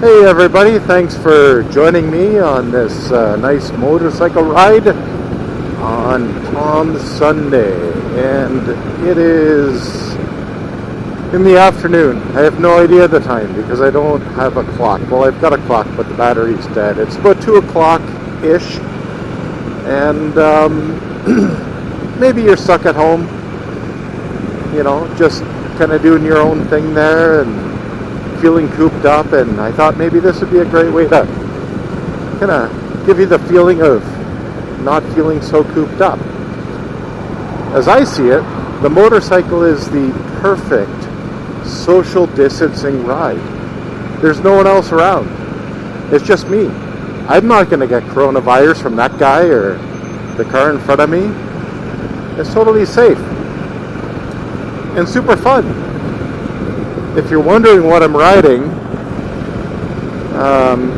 Hey everybody, thanks for joining me on this nice motorcycle ride on Palm Sunday, and it is in the afternoon. I have no idea the time because I don't have a clock. Well, I've got a clock, but the battery's dead. It's about 2 o'clock-ish, and maybe you're stuck at home, just kind of doing your own thing there and feeling cooped up, and I thought maybe this would be a great way to kind of give you the feeling of not feeling so cooped up. As I see it, the motorcycle is the perfect social distancing ride. There's no one else around. It's just me. I'm not going to get coronavirus from that guy or the car in front of me. It's totally safe and super fun. If you're wondering what I'm riding,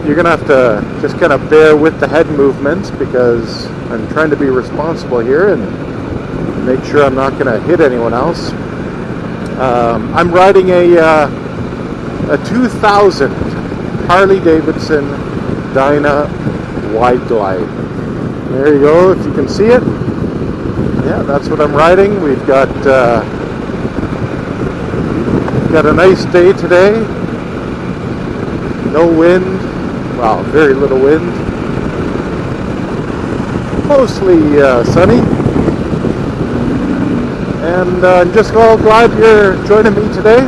you're going to have to just kind of bear with the head movements because I'm trying to be responsible here and make sure I'm not going to hit anyone else. I'm riding a 2000 Harley-Davidson Dyna Wide Glide. There you go, if you can see it. Yeah, that's what I'm riding. We've got a nice day today. No wind. Well, very little wind. Mostly sunny. And I'm just all glad you're joining me today.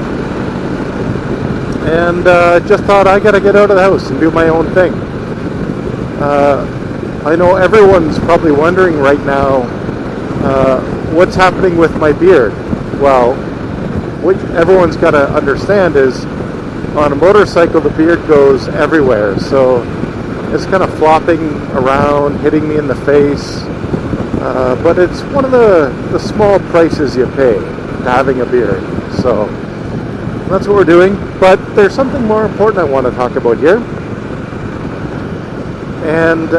And just thought I gotta get out of the house and do my own thing. I know everyone's probably wondering right now what's happening with my beard. Well, what everyone's got to understand is on a motorcycle the beard goes everywhere, so it's kind of flopping around, hitting me in the face, but it's one of the small prices you pay having a beard, so that's what we're doing. But there's something more important I want to talk about here, and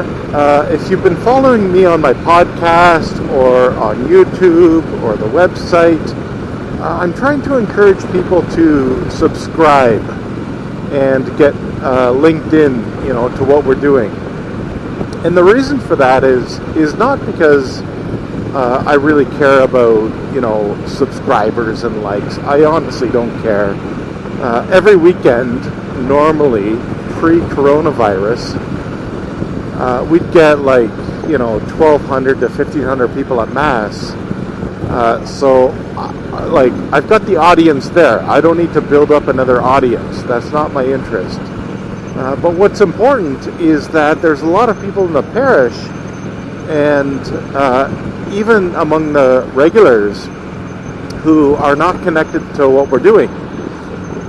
if you've been following me on my podcast or on YouTube or the website, I'm trying to encourage people to subscribe and get linked in, to what we're doing. And the reason for that is not because I really care about, subscribers and likes. I honestly don't care. Every weekend, normally, pre-coronavirus, we'd get 1,200 to 1,500 people at Mass. So I've got the audience there. I don't need to build up another audience. That's not my interest. But what's important is that there's a lot of people in the parish, and even among the regulars, who are not connected to what we're doing.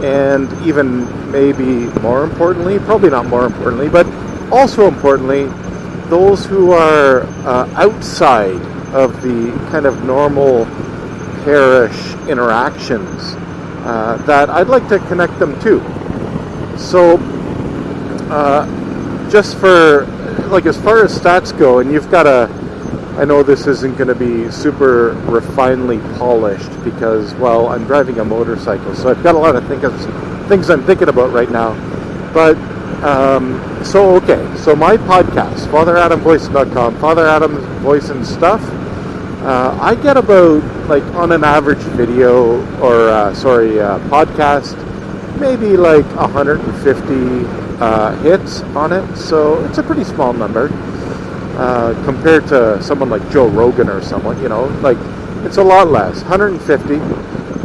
And even maybe more importantly, probably not more importantly, but also importantly, those who are outside of the kind of normal parish interactions that I'd like to connect them to. So just for as far as stats go, and you've got I know this isn't going to be super refinedly polished because, well, I'm driving a motorcycle, so I've got a lot of things I'm thinking about right now. But so my podcast, FatherAdamVoisin.com, Father Adam's Voisin stuff. I get about, on an average video or podcast, maybe 150 hits on it. So it's a pretty small number compared to someone like Joe Rogan or someone. It's a lot less, 150.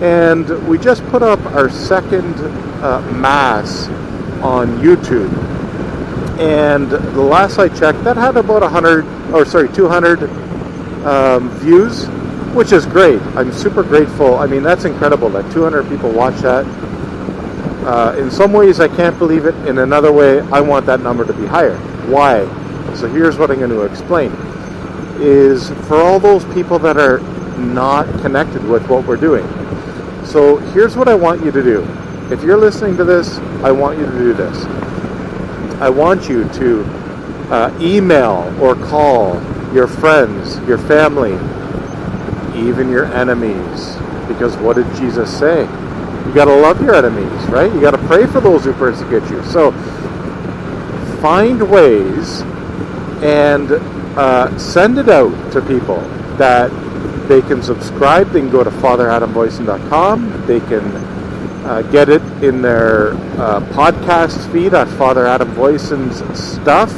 And we just put up our second Mass on YouTube. And the last I checked, that had about 200 views, which is great. I'm super grateful. I mean, that's incredible that 200 people watch that. In some ways, I can't believe it. In another way, I want that number to be higher. Why? So here's what I'm going to explain. Is for all those people that are not connected with what we're doing. So here's what I want you to do. If you're listening to this, I want you to do this. I want you to email or call your friends, your family, even your enemies. Because what did Jesus say? You got to love your enemies, right? You got to pray for those who persecute you. So find ways and send it out to people that they can subscribe. They can go to FatherAdamVoisin.com. They can get it in their podcast feed at Father Adam Voisin's Stuff.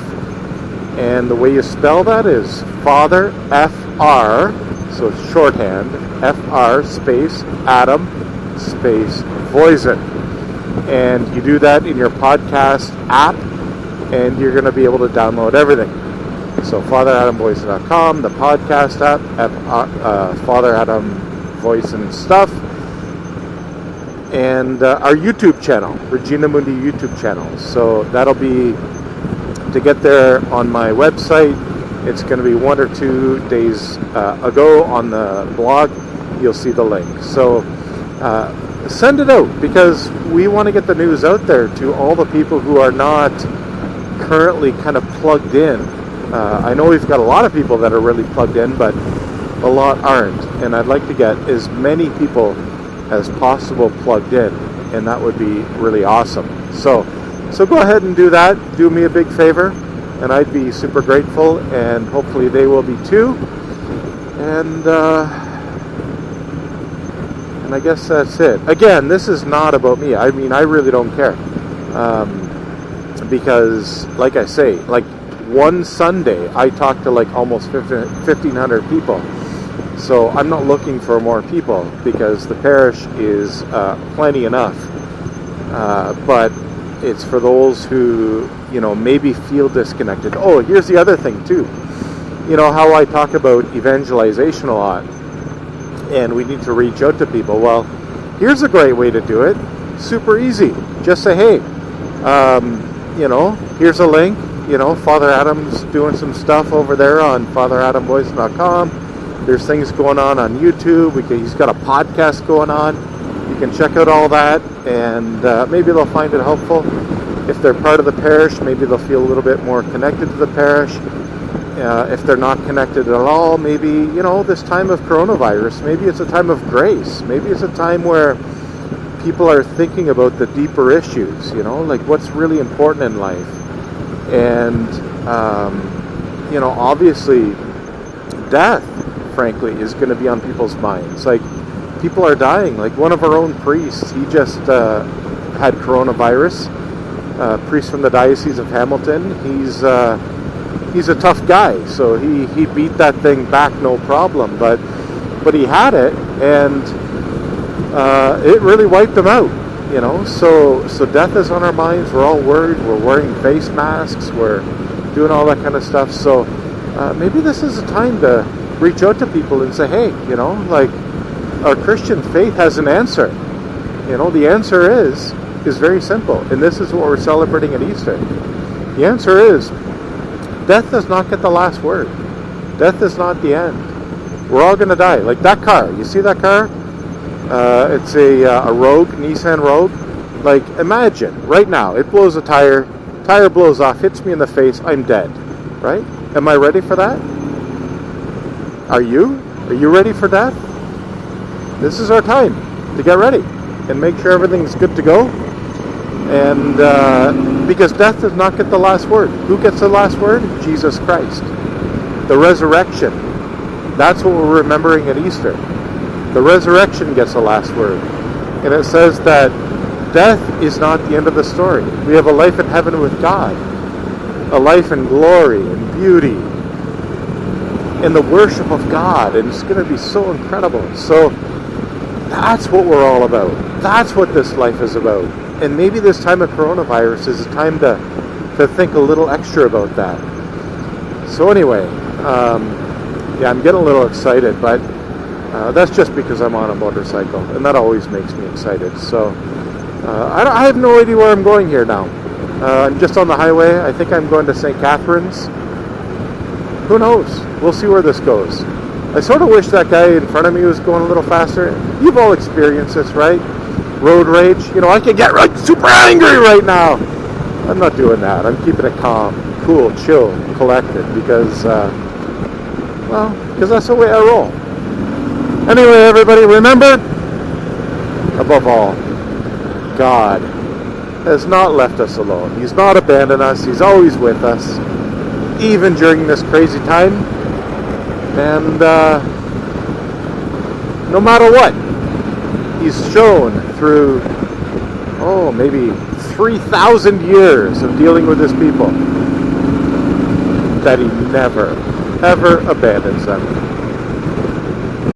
And the way you spell that is Father, F-R, so it's shorthand, F-R space Adam space Voisin. And you do that in your podcast app, and you're going to be able to download everything. So FatherAdamVoisin.com, the podcast app, Father Adam Voisin Stuff, and our YouTube channel, Regina Mundi YouTube channel. So that'll be, to get there on my website, it's going to be 1 or 2 days ago on the blog. You'll see the link. So send it out, because we want to get the news out there to all the people who are not currently kind of plugged in. I know we've got a lot of people that are really plugged in, but a lot aren't. And I'd like to get as many people as possible plugged in, and that would be really awesome. So go ahead and do that. Do me a big favor, and I'd be super grateful, and hopefully they will be too. And I guess that's it. Again, this is not about me. I mean, I really don't care. Because, like I say, like one Sunday, I talked to like almost 1,500 people. So I'm not looking for more people, because the parish is plenty enough. But it's for those who, maybe feel disconnected. Oh, here's the other thing too. You know how I talk about evangelization a lot, and we need to reach out to people. Well, here's a great way to do it. Super easy. Just say, hey, here's a link. Father Adam's doing some stuff over there on FatherAdamVoisin.com. There's things going on YouTube. He's got a podcast going on. You can check out all that, and maybe they'll find it helpful. If they're part of the parish, maybe they'll feel a little bit more connected to the parish. If they're not connected at all, maybe, this time of coronavirus, maybe it's a time of grace. Maybe it's a time where people are thinking about the deeper issues, like what's really important in life. And, obviously, death, frankly, is going to be on people's minds. Like, people are dying. Like, one of our own priests, he just had coronavirus. Priest from the Diocese of Hamilton. He's a tough guy, so he beat that thing back no problem. But he had it, and it really wiped him out. So death is on our minds. We're all worried. We're wearing face masks. We're doing all that kind of stuff. So maybe this is a time to reach out to people and say, hey, like, our Christian faith has an answer. The answer is very simple, and this is what we're celebrating at Easter. The answer is, death does not get the last word. Death is not the end. We're all going to die. Like that car. You see that car? It's a Rogue, Nissan Rogue. Like, imagine, right now, it blows a tire blows off, hits me in the face, I'm dead. Right? Am I ready for that? Are you? Are you ready for death? This is our time to get ready and make sure everything's good to go. And because death does not get the last word. Who gets the last word? Jesus Christ. The resurrection. That's what we're remembering at Easter. The resurrection gets the last word. And it says that death is not the end of the story. We have a life in heaven with God. A life in glory and beauty. In the worship of God. And it's going to be so incredible. So that's what we're all about. That's what this life is about. And maybe this time of coronavirus is a time to think a little extra about that. So anyway, I'm getting a little excited, but that's just because I'm on a motorcycle, and that always makes me excited. So I have no idea where I'm going here now. I'm just on the highway. I think I'm going to St. Catharines. Who knows? We'll see where this goes. I sort of wish that guy in front of me was going a little faster. You've all experienced this, right? Road rage. I could get super angry right now. I'm not doing that. I'm keeping it calm, cool, chill, collected, because that's the way I roll. Anyway, everybody, remember, above all, God has not left us alone. He's not abandoned us. He's always with us, even during this crazy time. And no matter what, He's shown through, maybe 3,000 years of dealing with His people that He never, ever abandons them.